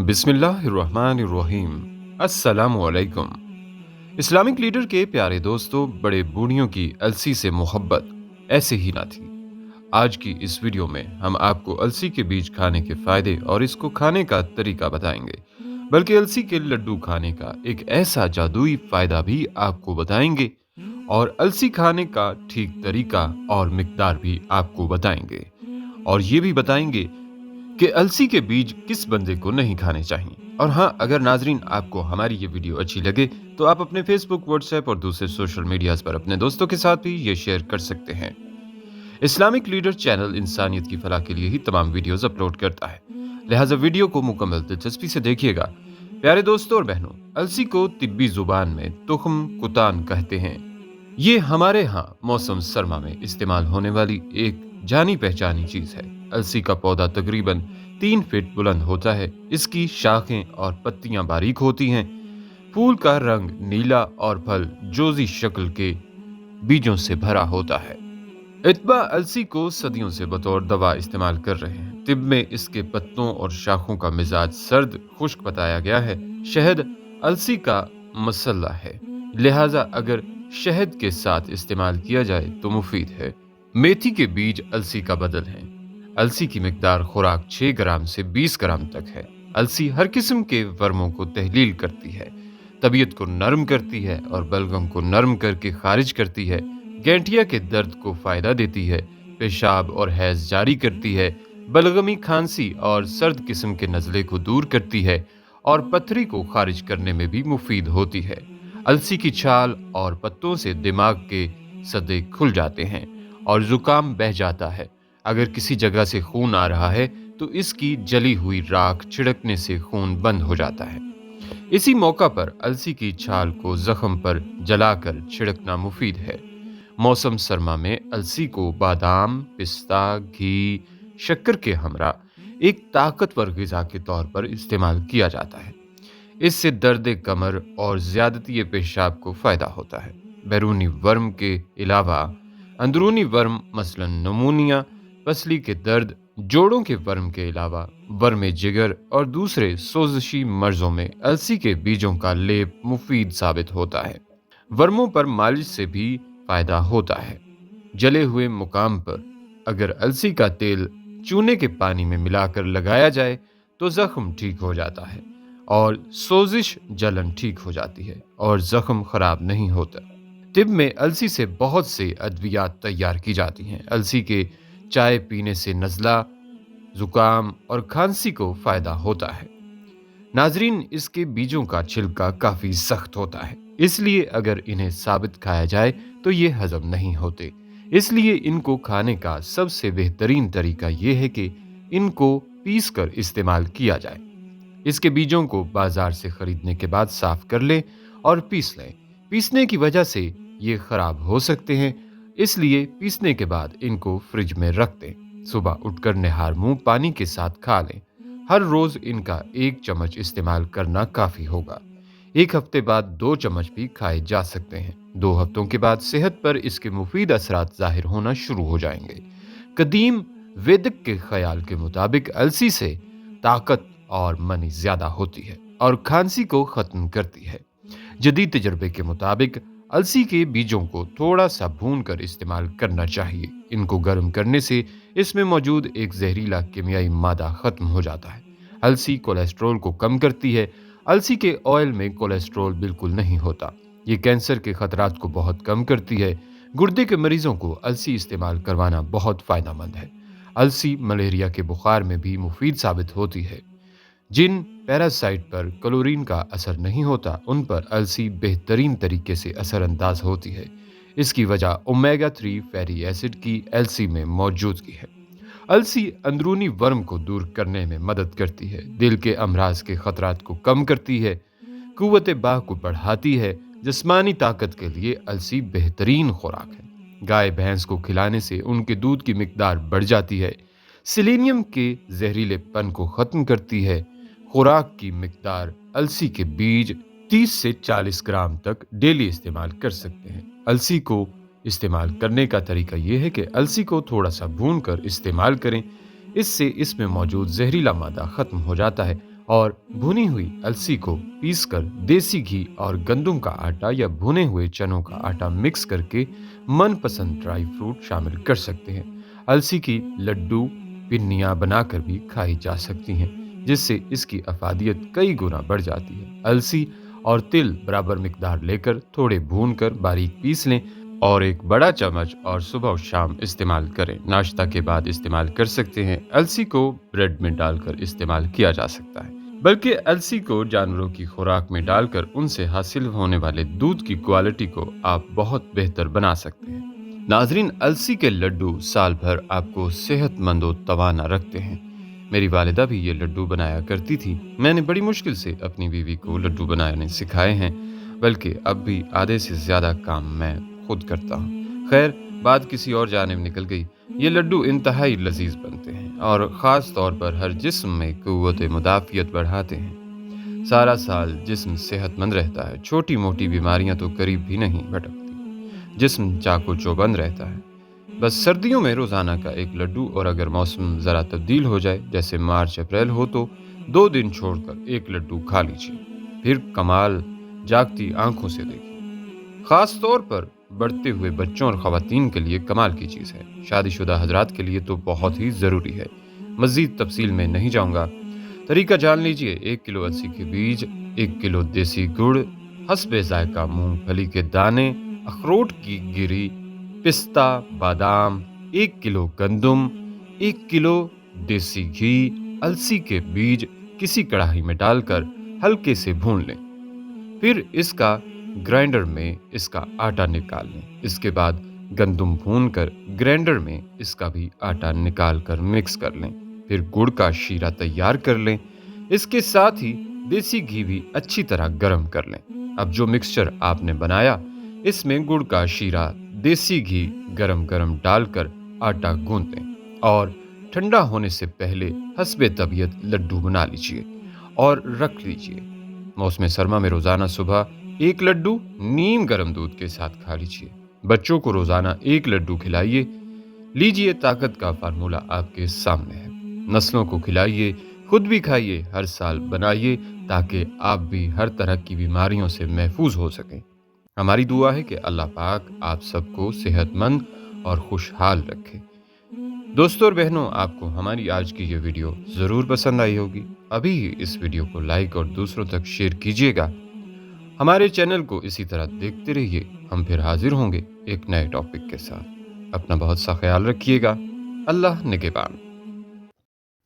बिस्मिल्लाहिर्रहमानिर्रहीम। अस्सलामुअलैकुम। Islamic leader के प्यारे दोस्तों, बड़े बूढ़ियों की अलसी से मोहब्बत ऐसे ही ना थी। आज की इस वीडियो में हम आपको अलसी के बीज खाने के फायदे और इसको खाने का तरीका बताएंगे, बल्कि अलसी के लड्डू खाने का एक ऐसा जादुई फायदा भी आपको बताएंगे और अलसी खाने का ठीक तरीका और मिकदार भी आपको बताएंगे। और ये भी बताएंगे कि अलसी के बीज किस बंदे को नहीं खाने चाहिए। और हाँ, अगर नाजरीन आपको हमारी ये वीडियो अच्छी लगे तो आप अपने फेसबुक, व्हाट्सएप और दूसरे सोशल मीडियाज पर अपने दोस्तों के साथ भी ये शेयर कर सकते हैं। इस्लामिक लीडर चैनल इंसानियत की फलाह के लिए ही तमाम वीडियोस अपलोड करता है, लिहाजा वीडियो को मुकम्मल दिलचस्पी से देखिएगा। प्यारे दोस्तों और बहनों, अलसी को तिब्बी जुबान में तुख्म कुतान कहते हैं। ये हमारे यहाँ मौसम सरमा में इस्तेमाल होने वाली एक जानी पहचानी चीज है। अलसी का पौधा तकरीबन 3 फीट बुलंद होता है। इसकी शाखें और पत्तियां बारीक होती हैं। फूल का रंग नीला और फल जोजी शक्ल के बीजों से भरा होता है। इत्बा अलसी को सदियों से बतौर दवा इस्तेमाल कर रहे हैं। तिब में इसके पत्तों और शाखों का मिजाज सर्द खुश्क बताया गया है। शहद अलसी का मसल्ला है, लिहाजा अगर शहद के साथ इस्तेमाल किया जाए तो मुफीद है। मेथी के बीज अलसी का बदल हैं। अलसी की मिकदार खुराक 6 ग्राम से 20 ग्राम तक है। अलसी हर किस्म के वर्मों को तहलील करती है, तबीयत को नरम करती है और बलगम को नरम करके खारिज करती है। गैंठिया के दर्द को फायदा देती है, पेशाब और हैज जारी करती है, बलगमी खांसी और सर्द किस्म के नज़ले को दूर करती है और पथरी को खारिज करने में भी मुफीद होती है। अलसी की छाल और पत्तों से दिमाग के सदे खुल जाते हैं और जुकाम बह जाता है। अगर किसी जगह से खून आ रहा है तो इसकी जली हुई राख छिड़कने से खून बंद हो जाता है। इसी मौका पर अलसी की छाल को जख्म पर जलाकर छिड़कना मुफीद है। मौसम सरमा में अलसी को बादाम, पिस्ता, घी, शक्कर के हमरा एक ताकतवर ग़िज़ा के तौर पर इस्तेमाल किया जाता है। इससे दर्द कमर और ज़्यादती पेशाब को फ़ायदा होता है। बैरूनी वर्म के अलावा अंदरूनी वर्म मसलन नमूनिया, पसली के दर्द, जोड़ों के वर्म के अलावा वर्म जिगर और दूसरे सोजशी मर्जों में अलसी के बीजों का लेप मुफीद साबित होता है। वर्मों पर मालिश से भी फायदा होता है। जले हुए मुकाम पर अगर अलसी का तेल चूने के पानी में मिलाकर लगाया जाए तो जख्म ठीक हो जाता है और सोजिश जलन ठीक हो जाती है और जख्म खराब नहीं होता। तिब में अलसी से बहुत से अद्वियात तैयार की जाती हैं। अलसी के चाय पीने से नज़ला, जुकाम और खांसी को फायदा होता है। नाजरीन, इसके बीजों का छिलका काफी सख्त होता है, इसलिए अगर इन्हें साबित खाया जाए तो ये हजम नहीं होते। इसलिए इनको खाने का सबसे बेहतरीन तरीका यह है कि इनको पीस कर इस्तेमाल किया जाए। इसके बीजों को बाजार से खरीदने के बाद साफ कर लें और पीस लें। पीसने की वजह से ये खराब हो सकते हैं, इसलिए पीसने के बाद इनको फ्रिज में रख दें। सुबह उठकर निहार मुंह पानी के साथ खा लें। हर रोज इनका 1 चम्मच इस्तेमाल करना काफी होगा। 1 हफ्ते बाद 2 चम्मच भी खाए जा सकते हैं। 2 हफ्तों के बाद सेहत पर इसके मुफीद असरात जाहिर होना शुरू हो जाएंगे। कदीम वैदिक के ख्याल के मुताबिक अलसी से ताकत और मनी ज्यादा होती है और खांसी को खत्म करती है। जदीद तजर्बे के मुताबिक अलसी के बीजों को थोड़ा सा भून कर इस्तेमाल करना चाहिए। इनको गर्म करने से इसमें मौजूद एक जहरीला कीमियाई मादा खत्म हो जाता है। अलसी कोलेस्ट्रॉल को कम करती है। अलसी के ऑयल में कोलेस्ट्रॉल बिल्कुल नहीं होता। ये कैंसर के खतरात को बहुत कम करती है। गुर्दे के मरीजों को अलसी इस्तेमाल करवाना बहुत फायदेमंद है। अलसी मलेरिया के बुखार में भी मुफीद साबित होती है। जिन पैरासाइट पर क्लोरीन का असर नहीं होता, उन पर अलसी बेहतरीन तरीके से असरअंदाज होती है। इसकी वजह ओमेगा 3 फैटी एसिड की अलसी में मौजूदगी है। अलसी अंदरूनी वर्म को दूर करने में मदद करती है, दिल के अमराज के खतरात को कम करती है, कुव्वत बाह को बढ़ाती है। जिस्मानी ताकत के लिए अलसी बेहतरीन खुराक है। गाय भैंस को खिलाने से उनके दूध की मिकदार बढ़ जाती है। सेलेनियम के जहरीलेपन को खत्म करती है। खुराक की मिकदार अलसी के बीज 30 से 40 ग्राम तक डेली इस्तेमाल कर सकते हैं। अलसी को इस्तेमाल करने का तरीका यह है कि अलसी को थोड़ा सा भून कर इस्तेमाल करें। इससे इसमें मौजूद जहरीला मादा खत्म हो जाता है और भुनी हुई अलसी को पीसकर देसी घी और गंदम का आटा या भुने हुए चनों का आटा मिक्स करके मनपसंद ड्राई फ्रूट शामिल कर सकते हैं। अलसी की लड्डू पिन्नियाँ बनाकर भी खाई जा सकती हैं, जिससे इसकी अफादियत कई गुना बढ़ जाती है। अलसी और तिल बराबर मिकदार लेकर थोड़े भूनकर बारीक पीस लें और एक बड़ा चम्मच और सुबह और शाम इस्तेमाल करें। नाश्ता के बाद इस्तेमाल कर सकते हैं। अलसी को ब्रेड में डालकर इस्तेमाल किया जा सकता है, बल्कि अलसी को जानवरों की खुराक में डालकर उनसे हासिल होने वाले दूध की क्वालिटी को आप बहुत बेहतर बना सकते हैं। नाजरीन, अलसी के लड्डू साल भर आपको सेहतमंद और तवाना रखते हैं। मेरी वालिदा भी ये लड्डू बनाया करती थी। मैंने बड़ी मुश्किल से अपनी बीवी को लड्डू बनाने सिखाए हैं, बल्कि अब भी आधे से ज्यादा काम मैं खुद करता हूँ। खैर, बात किसी और जानिब निकल गई। ये लड्डू इंतहाई लजीज बनते हैं और ख़ास तौर पर हर जिस्म में क़ुव्वत मुदाफ़ियत बढ़ाते हैं। सारा साल जिस्म सेहतमंद रहता है, छोटी मोटी बीमारियां तो करीब भी नहीं भटकती, जिस्म चाको चौबंद रहता है। बस सर्दियों में रोज़ाना का एक लड्डू, और अगर मौसम ज़रा तब्दील हो जाए जैसे मार्च अप्रैल हो तो 2 दिन छोड़कर एक लड्डू खा लीजिए, फिर कमाल जागती आंखों से देखिए। ख़ास तौर पर बढ़ते हुए बच्चों और ख़वातीन के लिए कमाल की चीज़ है। शादीशुदा हजरात के लिए तो बहुत ही ज़रूरी है। मज़ीद तफसील में नहीं जाऊँगा। तरीका जान लीजिए। 1 किलो अलसी के बीज, 1 किलो देसी गुड़, हस्बे ज़ायक़ा मूंगफली के दाने, अखरोट की गिरी, पिस्ता, बादाम, 1 किलो गंदम, 1 किलो देसी घी, अलसी के बीज किसी कढ़ाई में डालकर हल्के से भून लें। फिर इसका ग्राइंडर में इसका आटा निकाल लें। इसके बाद गंदम भूनकर ग्राइंडर में इसका भी आटा निकाल कर मिक्स कर लें। फिर गुड़ का शीरा तैयार कर लें। इसके साथ ही देसी घी भी अच्छी तरह गर्म कर लें। अब जो मिक्सचर आपने बनाया, इसमें गुड़ का शीरा, देसी घी गरम गरम डालकर आटा गूंद लें और ठंडा होने से पहले हस्बे तबीयत लड्डू बना लीजिए और रख लीजिए। मौसम सरमा में रोजाना सुबह 1 लड्डू नीम गर्म दूध के साथ खा लीजिए। बच्चों को रोजाना 1 लड्डू खिलाइए। लीजिए, ताकत का फार्मूला आपके सामने है। नस्लों को खिलाइए, खुद भी खाइए, हर साल बनाइए, ताकि आप भी हर तरह की बीमारियों से महफूज हो सकें। हमारी दुआ है कि अल्लाह पाक आप सबको सेहतमंद और खुशहाल रखे। दोस्तों और बहनों, आपको हमारी आज की ये वीडियो ज़रूर पसंद आई होगी। अभी ही इस वीडियो को लाइक और दूसरों तक शेयर कीजिएगा। हमारे चैनल को इसी तरह देखते रहिए। हम फिर हाजिर होंगे एक नए टॉपिक के साथ। अपना बहुत सा ख्याल रखिएगा। अल्लाह निगहबान।